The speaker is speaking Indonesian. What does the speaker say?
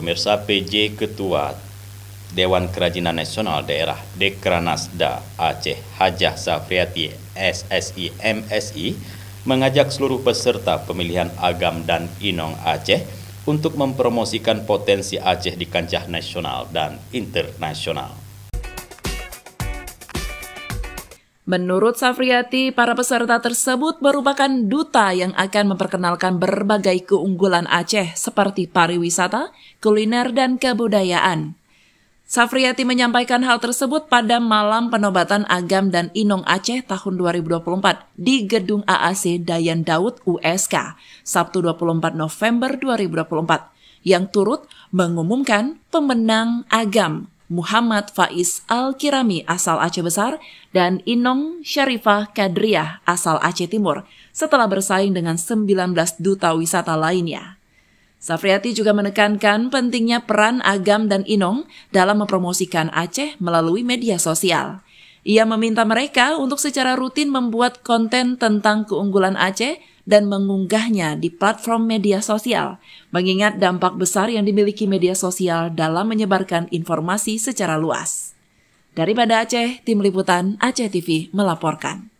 Pemirsa, PJ Ketua Dewan Kerajinan Nasional Daerah Dekranasda Aceh Hajah Safriati SSI MSI mengajak seluruh peserta pemilihan Agam dan Inong Aceh untuk mempromosikan potensi Aceh di kancah nasional dan internasional. Menurut Safriati, para peserta tersebut merupakan duta yang akan memperkenalkan berbagai keunggulan Aceh seperti pariwisata, kuliner, dan kebudayaan. Safriati menyampaikan hal tersebut pada malam penobatan Agam dan Inong Aceh tahun 2024 di Gedung AAC Dayan Daud USK, Sabtu 24 November 2024, yang turut mengumumkan pemenang Agam Muhammad Faiz Al-Kirami asal Aceh Besar dan Inong Syarifah Kadriah asal Aceh Timur setelah bersaing dengan 19 duta wisata lainnya. Safriati juga menekankan pentingnya peran Agam dan Inong dalam mempromosikan Aceh melalui media sosial. Ia meminta mereka untuk secara rutin membuat konten tentang keunggulan Aceh dan mengunggahnya di platform media sosial, mengingat dampak besar yang dimiliki media sosial dalam menyebarkan informasi secara luas. Daripada Aceh, Tim Liputan Aceh TV melaporkan.